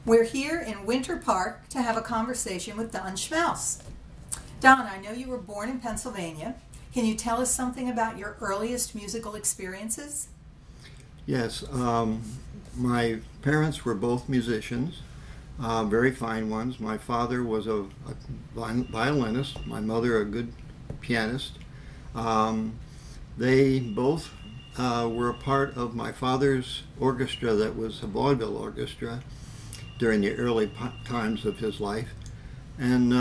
We're here in Winter Park to have a conversation with Don Schmaus. Don, I know you were born in Pennsylvania. Can you tell us something about your earliest musical experiences? Yes, my parents were both musicians, very fine ones. My father was a violinist, my mother a good pianist. They both were a part of my father's orchestra that was a vaudeville orchestra during the early times of his life. And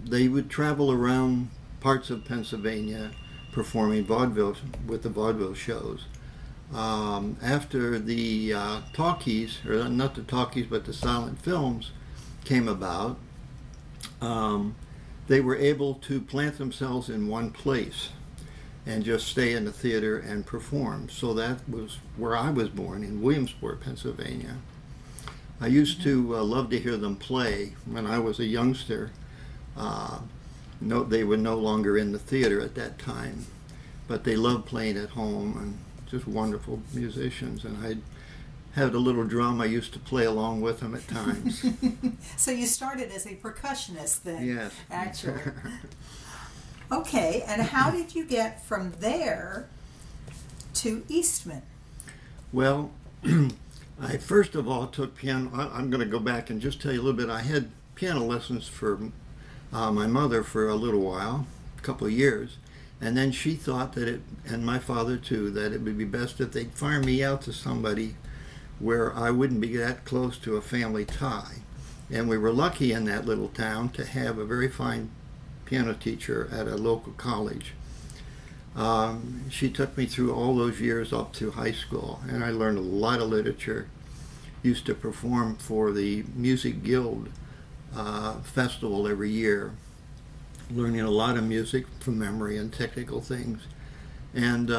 they would travel around parts of Pennsylvania performing vaudeville with the vaudeville shows. After the talkies, or not the talkies, but the silent films came about, they were able to plant themselves in one place and just stay in the theater and perform. So that was where I was born, in Williamsport, Pennsylvania. I used to love to hear them play when I was a youngster. They were no longer in the theater at that time, but they loved playing at home, and just wonderful musicians. And I had a little drum I used to play along with them at times. So you started as a percussionist then? Yes. Actually. Okay, and how did you get from there to Eastman? Well, I first of all took piano. I'm going to go back and just tell you a little bit. I had piano lessons for my mother for a little while, a couple of years, and then she thought that and my father too, that it would be best if they'd farm me out to somebody where I wouldn't be that close to a family tie. And we were lucky in that little town to have a very fine piano teacher at a local college. She took me through all those years up to high school, and I learned a lot of literature. Used to perform for the Music Guild festival every year, learning a lot of music from memory and technical things. And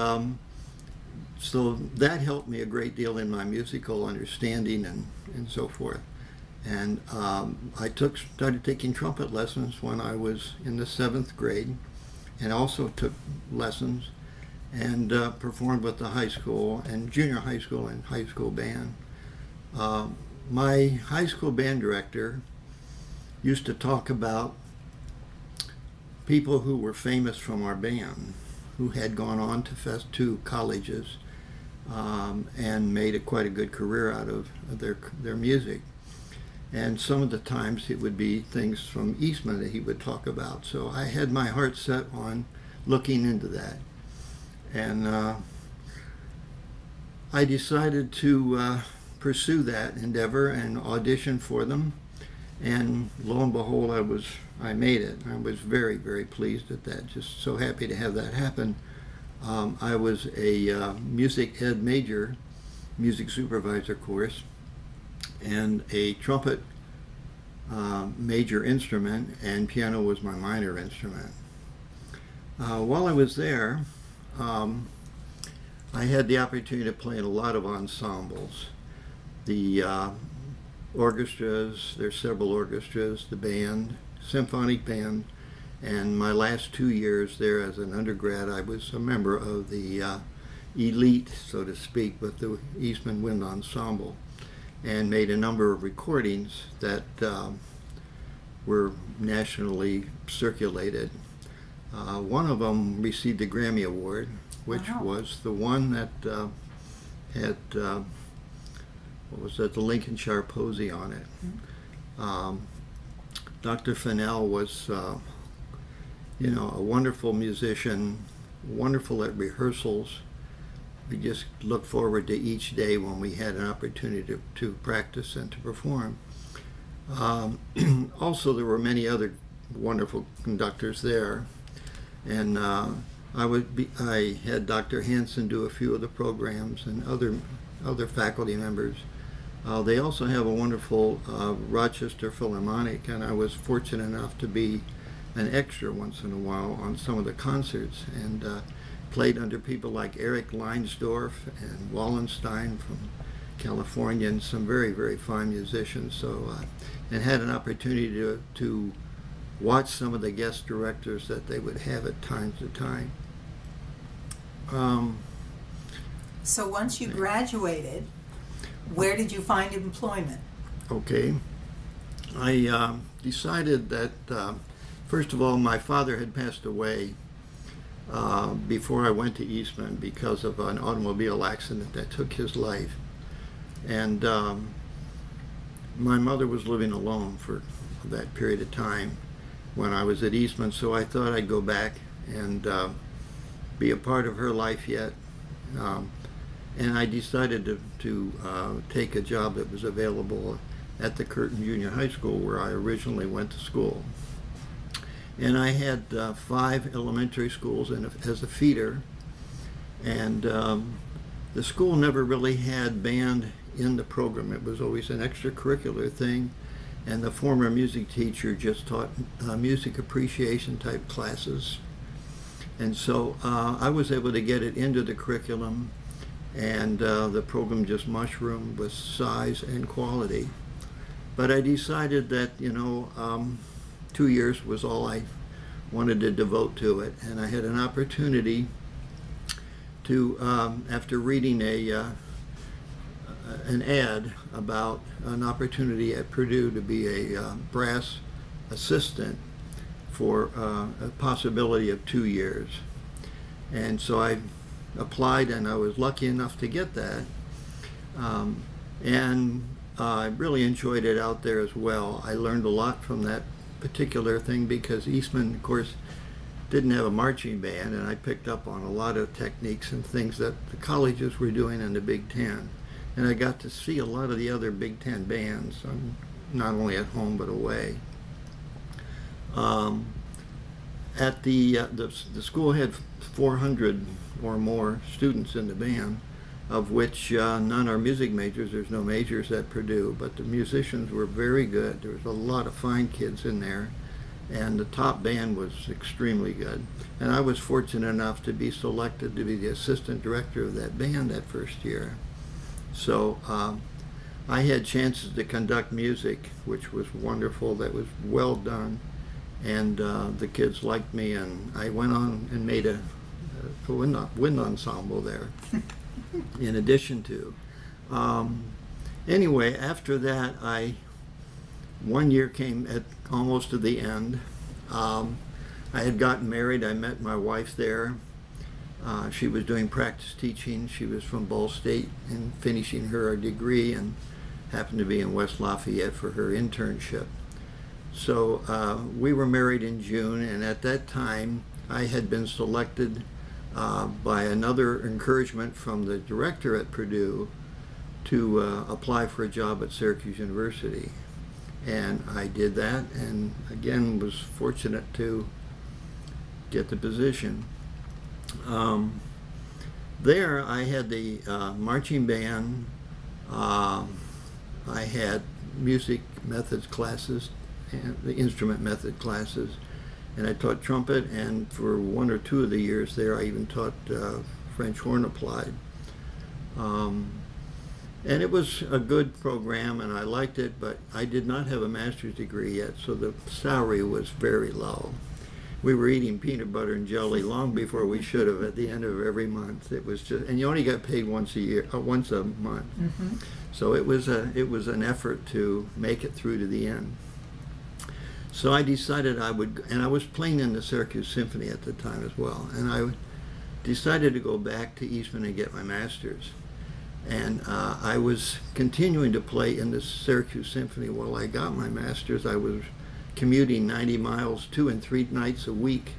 so that helped me a great deal in my musical understanding and so forth. And I started taking trumpet lessons when I was in the 7th grade, and also took lessons and performed with the high school and junior high school and high school band. My high school band director used to talk about people who were famous from our band, who had gone on to colleges and made quite a good career out of their music. And some of the times it would be things from Eastman that he would talk about. So I had my heart set on looking into that. And I decided to pursue that endeavor and audition for them. And lo and behold, I made it. I was very, very pleased at that. Just so happy to have that happen. I was a music ed major, music supervisor course, and a trumpet major instrument, and piano was my minor instrument. While I was there, I had the opportunity to play in a lot of ensembles. The orchestras, there's several orchestras, the band, symphonic band, and my last 2 years there as an undergrad, I was a member of the elite, so to speak, with the Eastman Wind Ensemble, and made a number of recordings that were nationally circulated. One of them received a Grammy Award, which was the one that had the Lincolnshire Posy on it. Dr. Fennell was a wonderful musician, wonderful at rehearsals. We just looked forward to each day when we had an opportunity to practice and to perform. Also, there were many other wonderful conductors there, and I had Dr. Hansen do a few of the programs, and other faculty members. They also have a wonderful Rochester Philharmonic, and I was fortunate enough to be an extra once in a while on some of the concerts, and played under people like Eric Leinsdorf and Wallenstein from California, and some very, very fine musicians. So, and had an opportunity to watch some of the guest directors that they would have at times to time. So once you graduated, where did you find employment? Okay. I decided that, first of all, my father had passed away before I went to Eastman because of an automobile accident that took his life. And my mother was living alone for that period of time when I was at Eastman, so I thought I'd go back and be a part of her life yet. And I decided to take a job that was available at the Curtin Junior High School where I originally went to school. And I had 5 elementary schools as a feeder, and the school never really had band in the program. It was always an extracurricular thing, and the former music teacher just taught music appreciation type classes. And so I was able to get it into the curriculum, and the program just mushroomed with size and quality. But I decided that, 2 years was all I wanted to devote to it, and I had an opportunity to, after reading an ad about an opportunity at Purdue to be a brass assistant for a possibility of 2 years. And so I applied, and I was lucky enough to get that. And I really enjoyed it out there as well. I learned a lot from that particular thing because Eastman, of course, didn't have a marching band, and I picked up on a lot of techniques and things that the colleges were doing in the Big Ten. And I got to see a lot of the other Big Ten bands, not only at home but away. At the school had 400 or more students in the band, of which none are music majors. There's no majors at Purdue, but the musicians were very good. There was a lot of fine kids in there, and the top band was extremely good. And I was fortunate enough to be selected to be the assistant director of that band that first year. So I had chances to conduct music, which was wonderful. That was well done, and the kids liked me, and I went on and made a wind ensemble there. In addition to, anyway, after that, one year came at almost to the end. I had gotten married. I met my wife there. She was doing practice teaching. She was from Ball State and finishing her degree, and happened to be in West Lafayette for her internship. So we were married in June, and at that time I had been selected by another encouragement from the director at Purdue to apply for a job at Syracuse University. And I did that, and again was fortunate to get the position. There I had the marching band, I had music methods classes, and the instrument method classes, and I taught trumpet, and for 1 or 2 of the years there I even taught French horn applied. And it was a good program, and I liked it, but I did not have a master's degree yet, so the salary was very low. We were eating peanut butter and jelly long before we should have at the end of every month. It was just, and you only got paid once a month. Mm-hmm. So it was an effort to make it through to the end. So I decided I would, and I was playing in the Syracuse Symphony at the time as well, and I decided to go back to Eastman and get my master's. And I was continuing to play in the Syracuse Symphony while I got my master's. I was commuting 90 miles 2 and 3 nights a week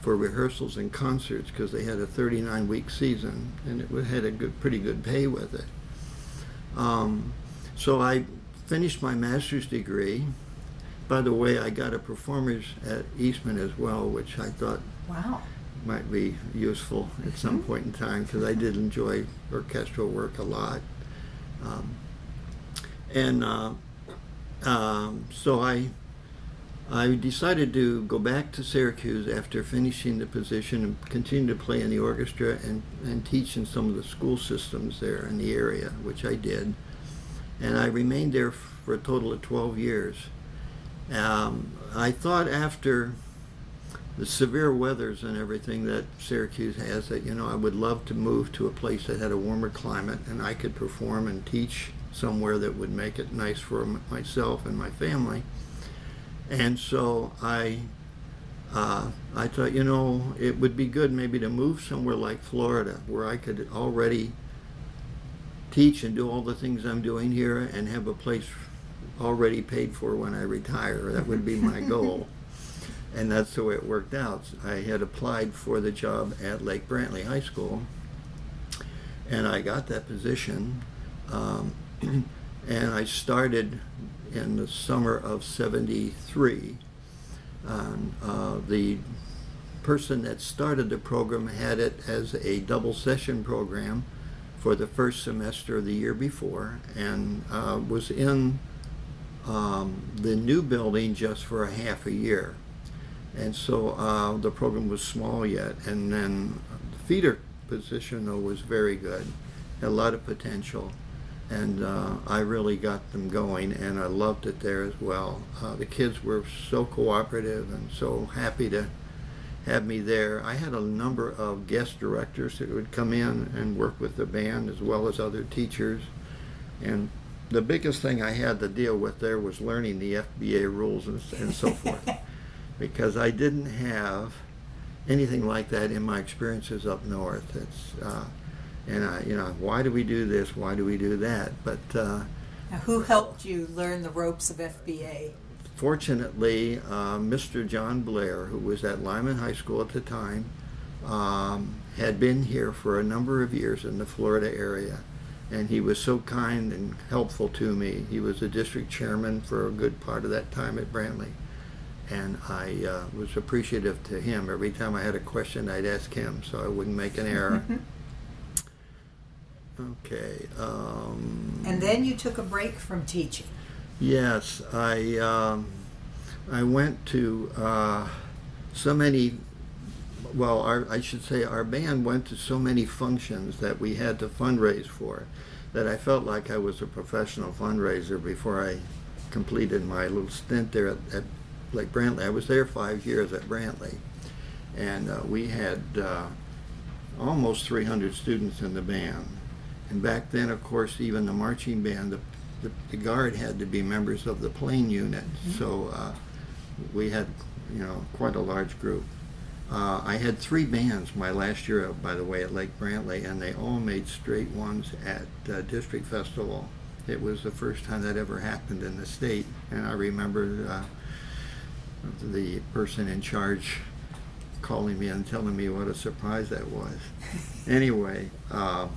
for rehearsals and concerts because they had a 39-week season, and it had a pretty good pay with it. So I finished my master's degree. By the way, I got a performers at Eastman as well, which I thought might be useful at some point in time because I did enjoy orchestral work a lot. So I decided to go back to Syracuse after finishing the position and continue to play in the orchestra and teach in some of the school systems there in the area, which I did. And I remained there for a total of 12 years. I thought after the severe weathers and everything that Syracuse has, that, you know, I would love to move to a place that had a warmer climate and I could perform and teach somewhere that would make it nice for myself and my family. And so I thought, you know, it would be good maybe to move somewhere like Florida, where I could already teach and do all the things I'm doing here and have a place already paid for when I retire. That would be my goal. And that's the way it worked out. I had applied for the job at Lake Brantley High School, and I got that position. And I started in the summer of '73. The person that started the program had it as a double session program for the first semester of the year before, and was in the new building just for a half a year. And so the program was small yet, and then the feeder position though was very good, had a lot of potential, and I really got them going, and I loved it there as well. The kids were so cooperative and so happy to have me there. I had a number of guest directors that would come in and work with the band as well as other teachers, and the biggest thing I had to deal with there was learning the Fba rules and so forth. Because I didn't have anything like that in my experiences up north. You know, why do we do this? Why do we do that? But now, who helped you learn the ropes of FBA? Fortunately, Mr. John Blair, who was at Lyman High School at the time, had been here for a number of years in the Florida area, and he was so kind and helpful to me. He was the district chairman for a good part of that time at Brantley. And I was appreciative to him. Every time I had a question, I'd ask him so I wouldn't make an error. Okay. And then you took a break from teaching. Yes, I went to so many, well, I should say our band went to so many functions that we had to fundraise for, that I felt like I was a professional fundraiser before I completed my little stint there at Lake Brantley. I was there 5 years at Brantley, and we had almost 300 students in the band. And back then, of course, even the marching band, the guard had to be members of the plane unit. Mm-hmm. So we had, you know, quite a large group. I had 3 bands my last year, by the way, at Lake Brantley, and they all made straight ones at District Festival. It was the first time that ever happened in the state, and I remember the person in charge calling me and telling me what a surprise that was. Anyway, I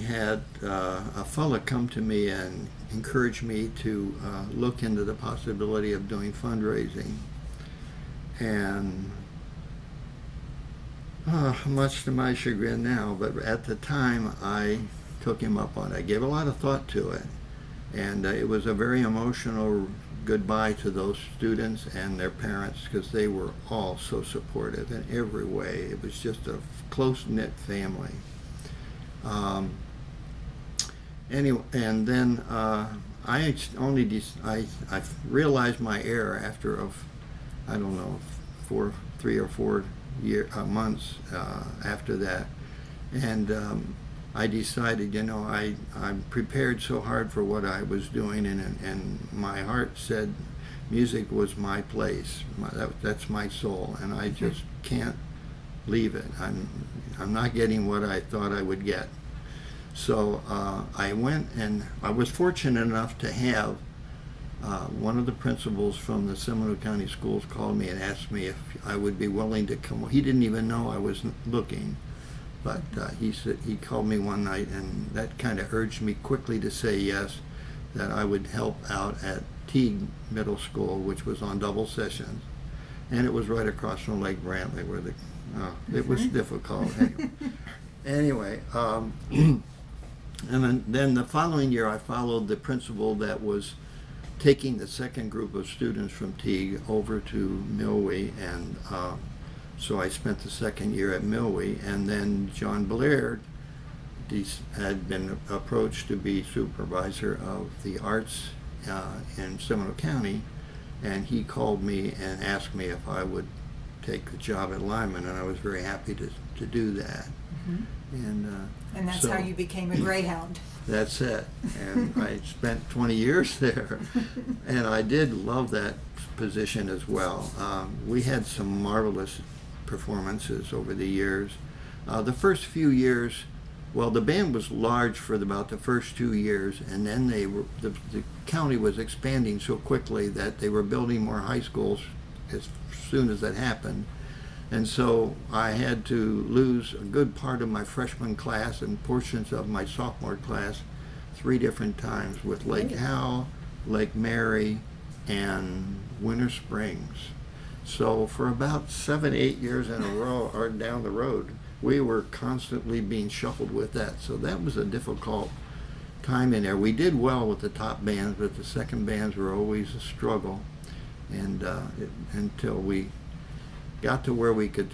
had a fella come to me and encourage me to look into the possibility of doing fundraising, and much to my chagrin now, but at the time I took him up on it. I gave a lot of thought to it, and it was a very emotional goodbye to those students and their parents, because they were all so supportive in every way. It was just a close-knit family. Anyway, and then I realized my error after I don't know, 3 or 4 months after that, and I decided, you know, I'm prepared so hard for what I was doing, and my heart said music was my place. That's my soul, and I just can't leave it. I'm not getting what I thought I would get. So I went, and I was fortunate enough to have one of the principals from the Seminole County Schools called me and asked me if I would be willing to come. He didn't even know I was looking. But he called me one night, and that kind of urged me quickly to say yes, that I would help out at Teague Middle School, which was on double sessions. And it was right across from Lake Brantley, where it was difficult. Anyway, and then the following year I followed the principal that was taking the second group of students from Teague over to Milwee, and so I spent the second year at Milwee, and then John Blair had been approached to be supervisor of the arts in Seminole County, and he called me and asked me if I would take the job at Lyman, and I was very happy to do that. And that's so how you became a Greyhound. That's it. And I spent 20 years there, and I did love that position as well. We had some marvelous performances over the years. The first few years, well, the band was large for about the first 2 years, and then the county was expanding so quickly that they were building more high schools as soon as that happened. And so I had to lose a good part of my freshman class and portions of my sophomore class 3 different times with Lake Howell, Lake Mary, and Winter Springs. So for about 7, 8 years in a row, or down the road, we were constantly being shuffled with that. So that was a difficult time in there. We did well with the top bands, but the second bands were always a struggle. And until we got to where we could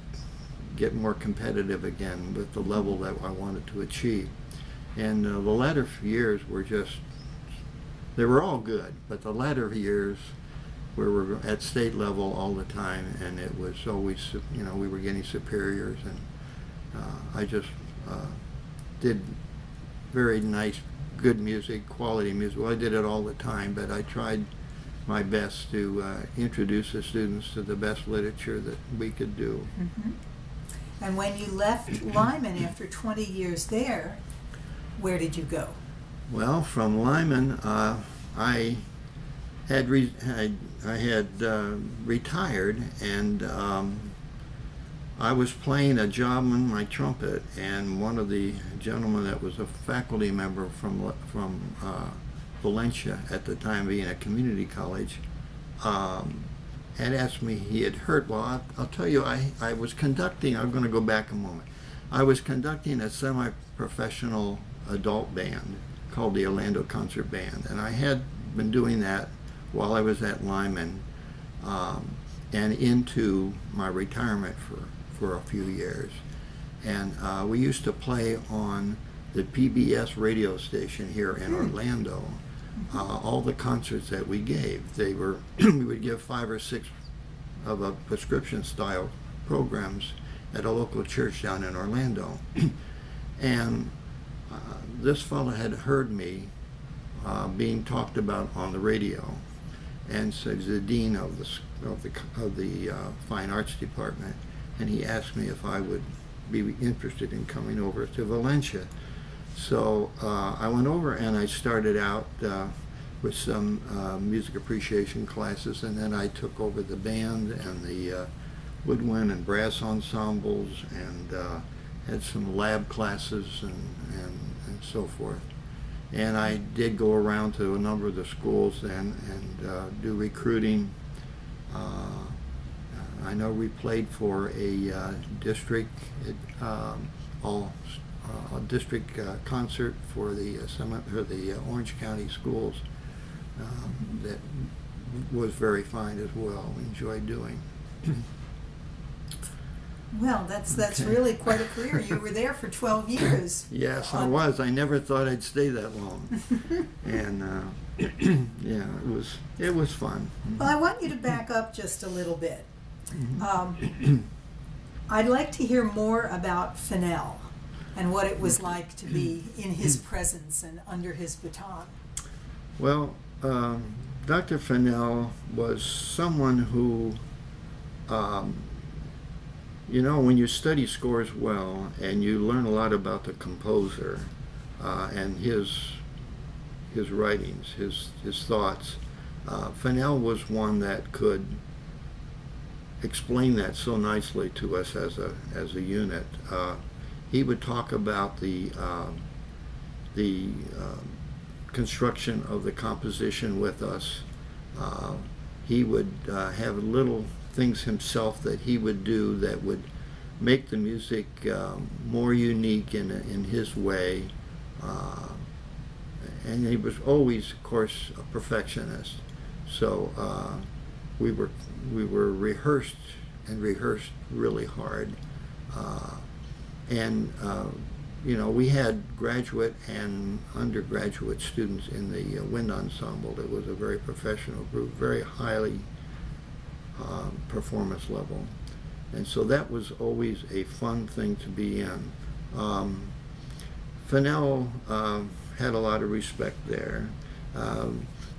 get more competitive again with the level that I wanted to achieve. And the latter years were just, they were all good, but the latter years where we were at state level all the time, and it was always, you know, we were getting superiors, and I just did very nice, good music, quality music. Well, I did it all the time, but I tried my best to introduce the students to the best literature that we could do. And when you left Lyman after 20 years there, where did you go? Well, from Lyman, I had retired, and I was playing a job on my trumpet, and one of the gentlemen that was a faculty member from Valencia at the time, being a community college, had asked me, he had heard, well, I'll tell you, I was conducting, I'm going to go back a moment, I was conducting a semi-professional adult band called the Orlando Concert Band, and I had been doing that while I was at Lyman, and into my retirement for a few years. And we used to play on the PBS radio station here in Orlando. All the concerts that we gave, they were we would give 5 or 6 of a prescription style programs at a local church down in Orlando. And this fellow had heard me being talked about on the radio, and so he's the dean of the fine arts department, and he asked me if I would be interested in coming over to Valencia. So I went over, and I started out with some music appreciation classes, and then I took over the band and the woodwind and brass ensembles, and had some lab classes and so forth. And I did go around to a number of the schools and do recruiting. I know we played for a district district concert for the Orange County schools that was very fine as well. We enjoyed doing. Well, that's really quite a career. You were there for 12 years. Yes, I was. I never thought I'd stay that long. And yeah, it was fun. Well, I want you to back up just a little bit. I'd like to hear more about Fennell and what it was like to be in his presence and under his baton. Well, Dr. Fennell was someone who, you know, when you study scores well and you learn a lot about the composer and his writings, his thoughts, Fennell was one that could explain that so nicely to us as a unit. He would talk about the construction of the composition with us. He would have little things himself that he would do that would make the music more unique in his way. And he was always, of course, a perfectionist. So we were rehearsed really hard. You know, we had graduate and undergraduate students in the wind ensemble. It was a very professional group, very highly performance level. And so that was always a fun thing to be in. Fennell had a lot of respect there.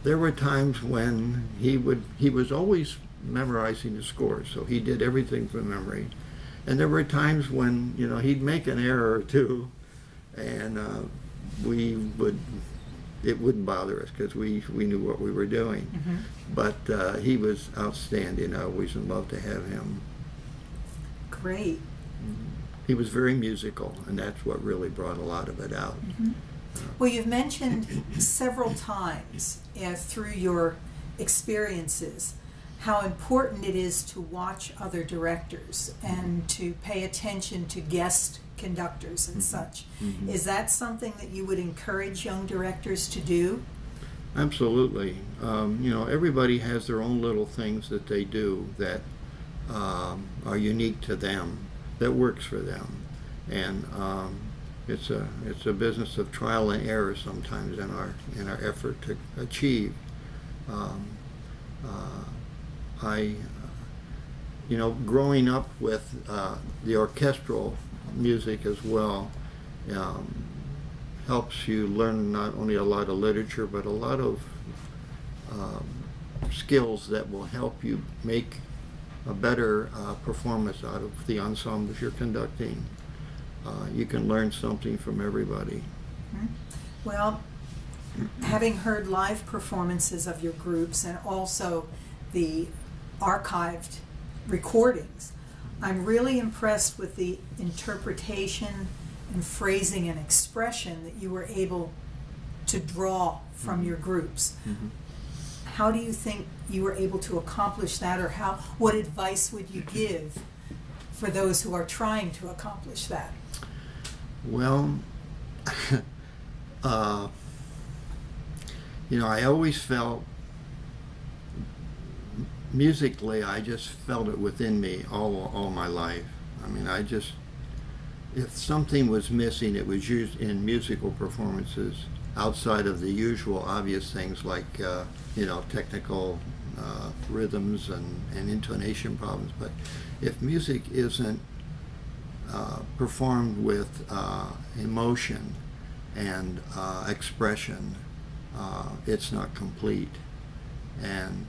There were times when he was always memorizing the scores, so he did everything from memory. And there were times when, you know, he'd make an error or two, and it wouldn't bother us because we knew what we were doing. Mm-hmm. But he was outstanding. I always loved to have him. Great. He was very musical, and that's what really brought a lot of it out. Mm-hmm. Well, you've mentioned several times through your experiences how important it is to watch other directors and to pay attention to guest conductors and such. Mm-hmm. Is that something that you would encourage young directors to do? Absolutely. You know, everybody has their own little things that they do that are unique to them, that works for them. And it's a business of trial and error sometimes in our effort to achieve. You know, growing up with the orchestral music as well helps you learn not only a lot of literature but a lot of skills that will help you make a better performance out of the ensembles you're conducting. You can learn something from everybody. Mm-hmm. Well, having heard live performances of your groups and also the archived recordings, I'm really impressed with the interpretation and phrasing and expression that you were able to draw from your groups. Mm-hmm. How do you think you were able to accomplish that, or what advice would you give for those who are trying to accomplish that? Well, you know, I always felt musically, I just felt it within me all my life. I mean, if something was missing, it was used in musical performances outside of the usual obvious things like, you know, technical rhythms and intonation problems. But if music isn't performed with emotion and expression, it's not complete. And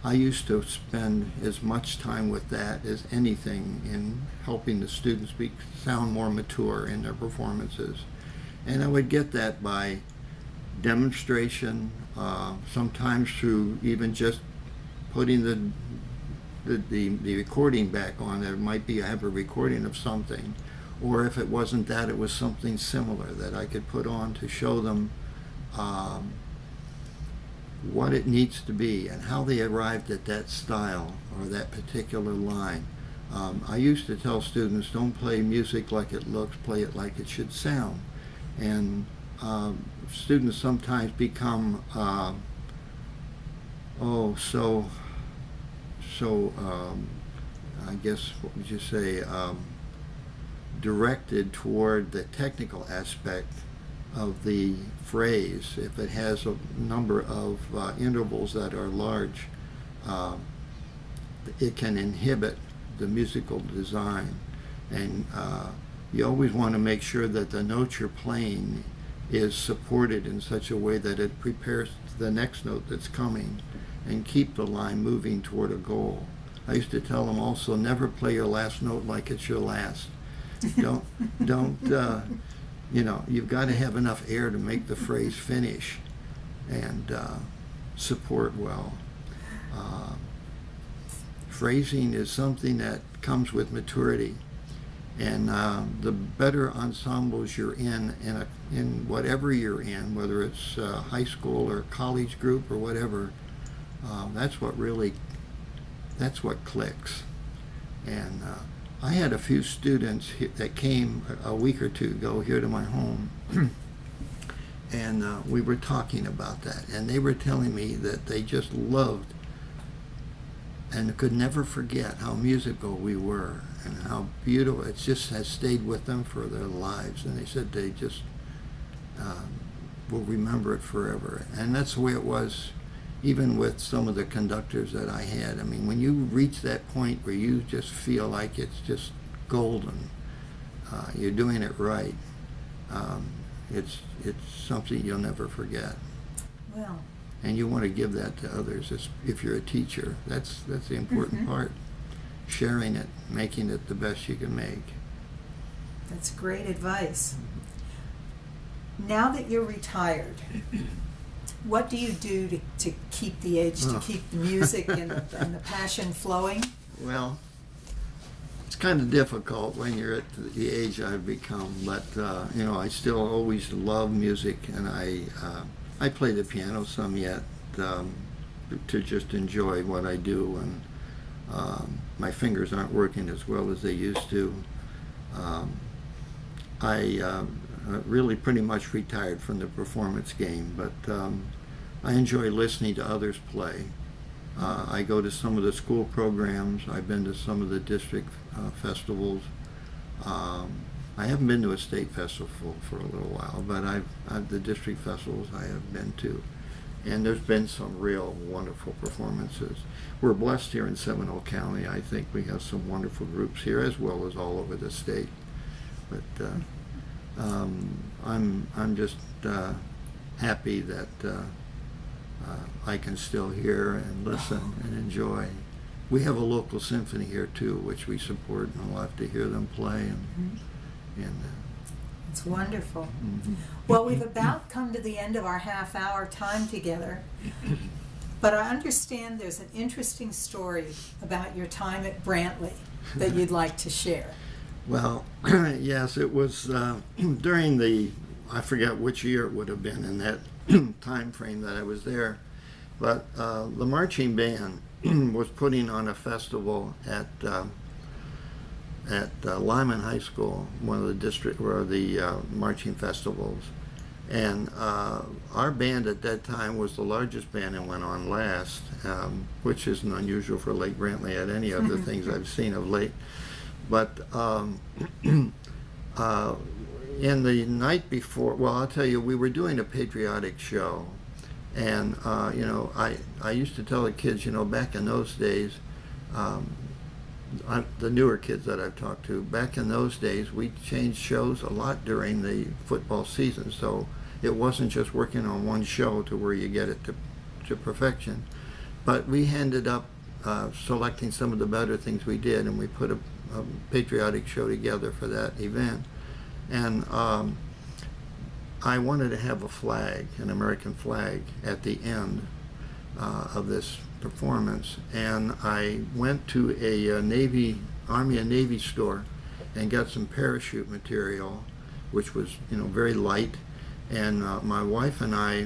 I used to spend as much time with that as anything in helping the students sound more mature in their performances. And I would get that by demonstration, sometimes through even just putting the recording back on. There might be, I have a recording of something, or if it wasn't that, it was something similar that I could put on to show them what it needs to be and how they arrived at that style or that particular line. I used to tell students, don't play music like it looks, play it like it should sound. And students sometimes become I guess, what would you say, directed toward the technical aspect of the phrase. If it has a number of intervals that are large, it can inhibit the musical design. And you always want to make sure that the note you're playing is supported in such a way that it prepares the next note that's coming and keep the line moving toward a goal. I used to tell them also, never play your last note like it's your last. Don't you know, you've got to have enough air to make the phrase finish and support well. Phrasing is something that comes with maturity, and the better ensembles you're in whatever you're in, whether it's high school or college group or whatever, that's what clicks. And I had a few students that came a week or two ago here to my home, and we were talking about that, and they were telling me that they just loved and could never forget how musical we were and how beautiful. It just has stayed with them for their lives, and they said they just will remember it forever. And that's the way it was even with some of the conductors that I had. I mean, when you reach that point where you just feel like it's just golden, you're doing it right. It's something you'll never forget. Well, And you want to give that to others. If you're a teacher, that's the important part. Sharing it, making it the best you can make. that's great advice. Now that you're retired, what do you do to keep the edge, to keep the music and the passion flowing? Well, it's kind of difficult when you're at the age I've become, but you know, I still always love music, and I play the piano some yet to just enjoy what I do, and my fingers aren't working as well as they used to. I really pretty much retired from the performance game, but I enjoy listening to others play. I go to some of the school programs. I've been to some of the district festivals. I haven't been to a state festival for a little while, but the district festivals I have been to. And there's been some real wonderful performances. We're blessed here in Seminole County. I think we have some wonderful groups here as well as all over the state. But I'm just happy that I can still hear and listen and enjoy. We have a local symphony here too, which we support, and we'll have to hear them play. And It's wonderful. Well, we've about come to the end of our half-hour time together, but I understand there's an interesting story about your time at Brantley that you'd like to share. Well, yes, it was during I forget which year it would have been in that time frame that I was there, but the marching band was putting on a festival at Lyman High School, one of the district or the marching festivals, and our band at that time was the largest band and went on last, which isn't unusual for Lake Brantley at any of the things I've seen of late. But in the night before, well, I'll tell you, we were doing a patriotic show, and you know, I used to tell the kids, you know, back in those days, the newer kids that I've talked to, back in those days, we changed shows a lot during the football season, so it wasn't just working on one show to where you get it to perfection. But we ended up selecting some of the better things we did, and we put a patriotic show together for that event. And I wanted to have a flag, an American flag, at the end of this performance, and I went to a Army and Navy store and got some parachute material, which was, you know, very light, and my wife and I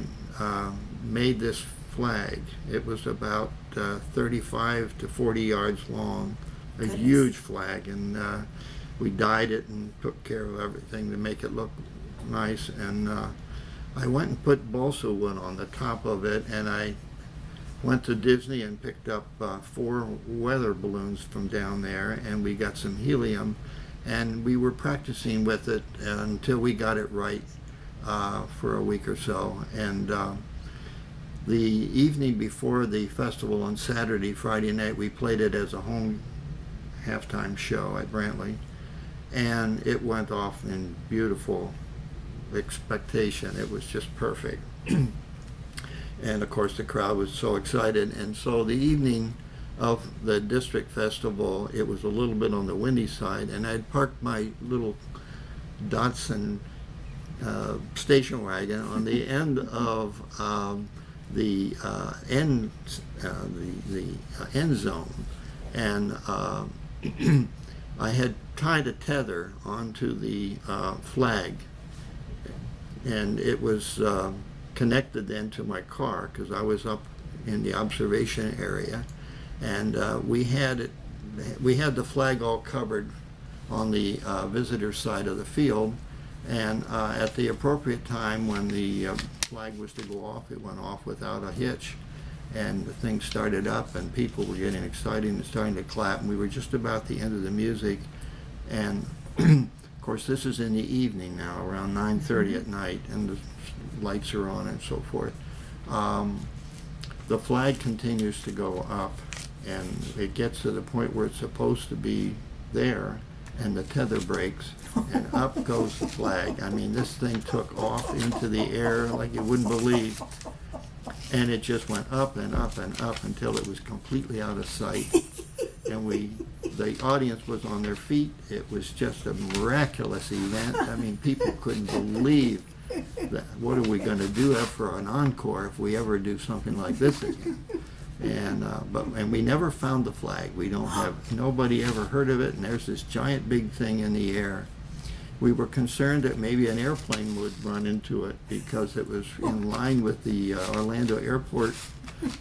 made this flag. It was about 35 to 40 yards long, a huge flag, and we dyed it and took care of everything to make it look nice. And I went and put balsa wood on the top of it, and I went to Disney and picked up 4 weather balloons from down there, and we got some helium, and we were practicing with it until we got it right for a week or so. And the evening before the festival on Saturday, Friday night, we played it as a home halftime show at Brantley, and it went off in beautiful expectation. It was just perfect. And of course the crowd was so excited, and so the evening of the district festival, it was a little bit on the windy side, and I'd parked my little Datsun station wagon on the end of the end zone, and I had tied a tether onto the flag, and it was connected then to my car because I was up in the observation area, and we had the flag all covered on the visitor side of the field, and at the appropriate time when the flag was to go off, it went off without a hitch, and the thing started up, and people were getting excited and starting to clap, and we were just about the end of the music, and of course this is in the evening now, around 9:30 at night, and the lights are on and so forth. the flag continues to go up, and it gets to the point where it's supposed to be there, and the tether breaks, and up goes the flag. I mean, this thing took off into the air like you wouldn't believe, and it just went up and up and up until it was completely out of sight. And the audience was on their feet. It was just a miraculous event. I mean, people couldn't believe that. What are we going to do for an encore if we ever do something like this again? And we never found the flag. We don't have, nobody ever heard of it, and there's this giant big thing in the air. We were concerned that maybe an airplane would run into it because it was in line with the Orlando Airport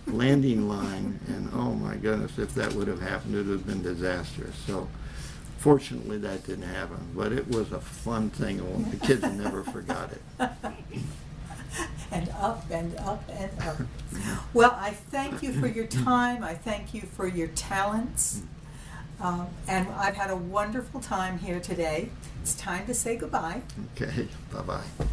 landing line, and oh my goodness, if that would have happened, it would have been disastrous. So fortunately that didn't happen, but it was a fun thing, and the kids never forgot it. And up and up and up. Well, I thank you for your time. I thank you for your talents. And I've had a wonderful time here today. It's time to say goodbye. Okay, bye-bye.